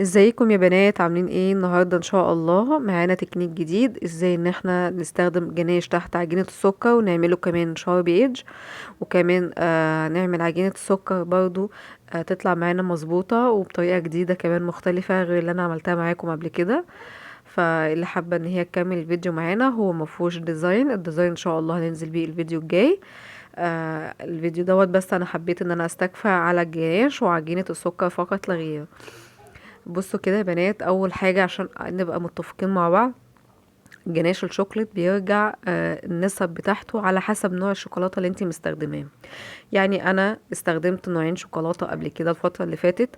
ازيكم يا بنات؟ عاملين ايه النهارده؟ ان شاء الله معانا تكنيك جديد ازاي ان احنا نستخدم جناش تحت عجينة السكر ونعمله كمان شارب ايدج، وكمان نعمل عجينة السكر برضو تطلع معانا مظبوطة وبطريقة جديدة كمان مختلفة غير اللي انا عملتها معاكم قبل كده. فاللي حابة ان هي تكمل الفيديو معانا، هو مفهوش ديزاين، الديزاين ان شاء الله هننزل بيه الفيديو الجاي. الفيديو دوت بس انا حبيت ان انا استكفى على الجناش وعجينة السكر فقط لا غير. بصوا كده يا بنات، اول حاجة عشان نبقى متفقين مع بعض، جناش الشوكولات بيرجع النسب بتاعته على حسب نوع الشوكولاتة اللي انتي مستخدماه. يعني انا استخدمت نوعين شوكولاتة قبل كده الفترة اللي فاتت.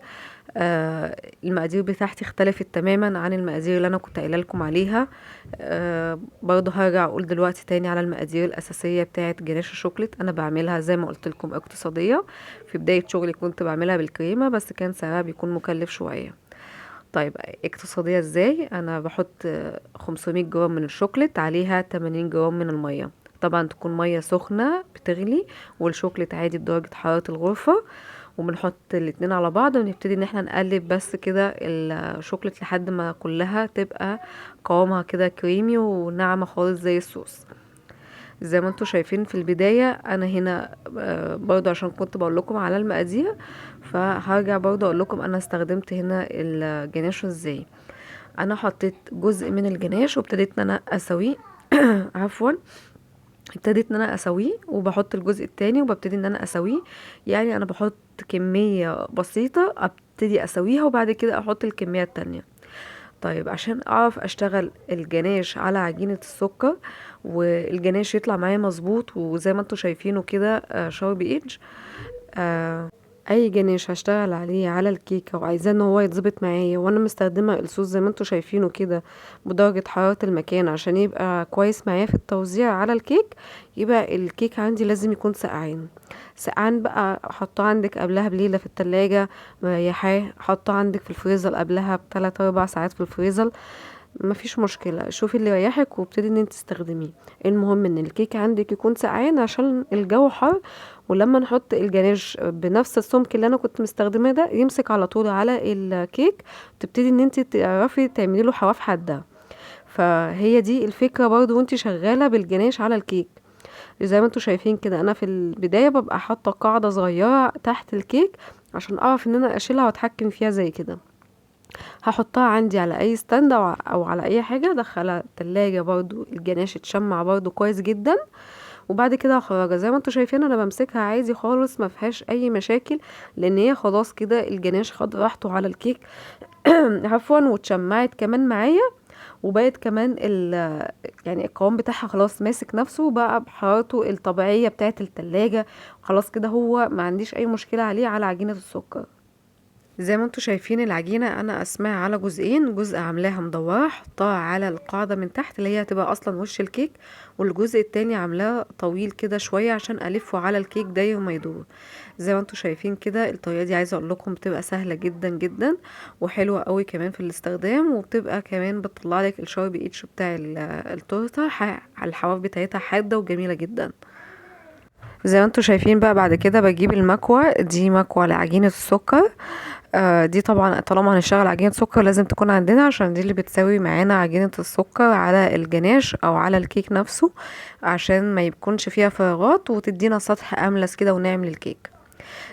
المقادير بتاعتي اختلفت تماما عن المقادير اللي انا كنت قايله لكم عليها. برضه هرجع اقول دلوقتي تاني على المقادير الاساسيه بتاعه جناش الشوكولات. انا بعملها زي ما قلت لكم اقتصاديه. في بدايه شغلي كنت بعملها بالكريمه، بس كان سعرها بيكون مكلف شويه. طيب اقتصادية ازاي؟ انا بحط 500 جرام من الشوكليت عليها 80 جرام من المية. طبعا تكون مية سخنة بتغلي، والشوكليت عادي بدرجة حرارة الغرفة. وبنحط الاتنين على بعض ونبتدي ان احنا نقلب بس كده الشوكليت لحد ما كلها تبقى قوامها كده كريمي وناعمة خالص زي الصوص. زي ما انتوا شايفين في البداية انا هنا برضو عشان كنت بقول لكم على المقادير، فهرجع برضو اقول لكم انا استخدمت هنا الجناش ازاي. انا حطيت جزء من الجناش وابتديت ان انا اسويه عفوا. ابتديت ان انا اسويه وبحط الجزء التاني وببتدي ان انا اسويه. يعني انا بحط كمية بسيطة ابتدي اسويها وبعد كده احط الكمية التانية. طيب عشان اعرف اشتغل الجناش على عجينة السكر والجناش يطلع معايا مظبوط وزي ما انتوا شايفينه كده شارب ايدج، اي جناش هشتغل عليه على الكيكه وعايزاه ان هو يتظبط معايا وانا مستخدمه الصوص زي ما انتوا شايفينه كده بدرجه حراره المكان عشان يبقى كويس معايا في التوزيع على الكيك، يبقى الكيك عندي لازم يكون سقعان. سقعان بقى حطاه عندك قبلها بليله في التلاجة مريحاه، حطاه عندك في الفريزر قبلها بثلاث اربع ساعات في الفريزر، مفيش مشكلة. شوفي اللي يريحك وابتدي ان انت تستخدميه. المهم ان الكيك عندك يكون سقعان عشان الجو حر، ولما نحط الجناش بنفس السمك اللي انا كنت مستخدماه ده يمسك على طول على الكيك، تبتدي ان انت تعرفي تعملي له حواف حادة. فهي دي الفكرة برضو وانت شغالة بالجناش على الكيك. زي ما انتوا شايفين كده انا في البداية ببقى حاطة قاعدة صغيرة تحت الكيك عشان اعرف ان انا اشيلها واتحكم فيها زي كده. هحطها عندي على اي ستاند او على اي حاجه ادخلها التلاجة، برضو الجناش اتشمع برضو كويس جدا. وبعد كده هخرجها زي ما انتوا شايفين انا بمسكها عادي خالص ما فيهاش اي مشاكل، لان هي خلاص كده الجناش خد راحته على الكيك عفوا، واتشمعت كمان معايا. وبقت كمان يعني القوام بتاعها خلاص ماسك نفسه بقى بحرارته الطبيعيه بتاعه التلاجة. خلاص كده هو ما عنديش اي مشكله عليه على عجينه السكر. زي ما انتوا شايفين العجينة انا قسمها على جزئين، جزء عاملاها مدورة حطها على القاعدة من تحت اللي هي هتبقى اصلا وش الكيك، والجزء التاني عاملاه طويل كده شوية عشان الفه على الكيك داير ما يدور. زي ما انتوا شايفين كده الطريقة دي عايزة اقول لكم بتبقى سهلة جدا جدا وحلوة قوي كمان في الاستخدام، وبتبقى كمان بتطلع لك الشارب ايتش بتاع التورته الحواف بتاعتها حادة وجميلة جدا. زي ما انتوا شايفين بقى بعد كده بجيب المكوة دي، مكوة لعجينة السكر. دي طبعا طالما هنشتغل عجينة سكر لازم تكون عندنا عشان دي اللي بتساوي معانا عجينة السكر على الجناش او على الكيك نفسه، عشان ما يكونش فيها فراغات وتدينا سطح املس كده ونعمل الكيك.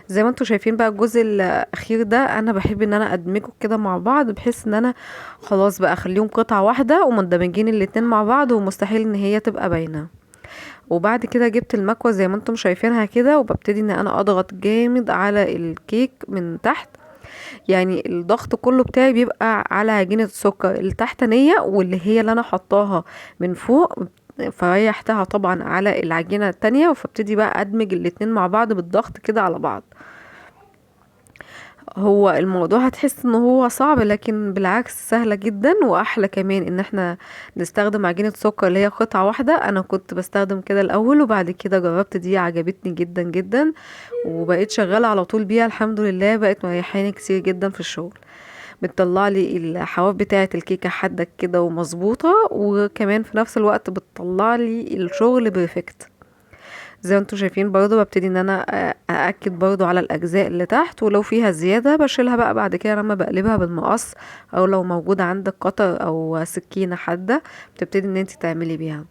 زي ما انتوا شايفين بقى الجزء الاخير ده انا بحب ان انا ادمجه كده مع بعض بحيث ان انا خلاص بقى اخليهم قطعة واحدة ومندمجين الاتنين مع بعض ومستحيل ان هي تبقى باينة. وبعد كده جبت المكوة زي ما انتم شايفينها كده وببتدي ان انا اضغط جامد على الكيك من تحت. يعني الضغط كله بتاعي بيبقى على عجينة السكر التحتانية واللي هي اللي انا حطاها من فوق، فريحتها طبعا على العجينة التانية، فابتدي بقى ادمج الاتنين مع بعض بالضغط كده على بعض. هو الموضوع هتحس ان هو صعب لكن بالعكس سهلة جدا، واحلى كمان ان احنا نستخدم عجينة سكر اللي هي قطعة واحدة. انا كنت بستخدم كده الاول وبعد كده جربت دي عجبتني جدا جدا وبقيت شغالة على طول بيها الحمد لله، بقت مريحاني كتير جدا في الشغل. بتطلع لي الحواف بتاعة الكيكة حادة كده ومظبوطة، وكمان في نفس الوقت بتطلع لي الشغل بيرفكت. زي ما انتم شايفين برضو ببتدي ان انا ااكد برضو على الاجزاء اللي تحت، ولو فيها زيادة بشيلها بقى بعد كده لما بقلبها بالمقص، او لو موجود عندك قطر او سكينة حادة بتبتدي ان انت تعملي بيها.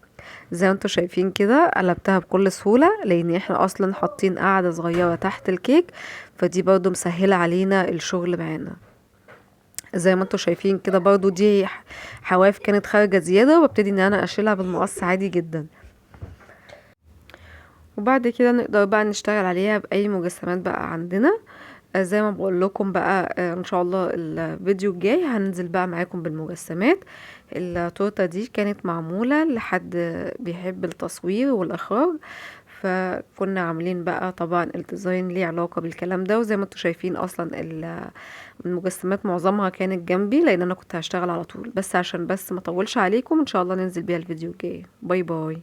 زي ما انتم شايفين كده قلبتها بكل سهولة، لان احنا اصلا حاطين قاعدة صغيرة تحت الكيك، فدي برضو مسهلة علينا الشغل معانا. زي ما انتم شايفين كده برضو دي حواف كانت خارجة زيادة، وببتدي ان انا اشيلها بالمقص عادي جدا. وبعد كده نقدر بقى نشتغل عليها بأي مجسمات بقى عندنا. زي ما بقول لكم بقى ان شاء الله الفيديو الجاي هننزل بقى معاكم بالمجسمات. التورته دي كانت معموله لحد بيحب التصوير والاخراج، فكنا عاملين بقى طبعا الديزاين ليه علاقه بالكلام ده. وزي ما انتم شايفين اصلا المجسمات معظمها كانت جنبي، لان انا كنت هشتغل على طول، بس عشان بس ما اطولش عليكم ان شاء الله ننزل بيها الفيديو الجاي. باي باي.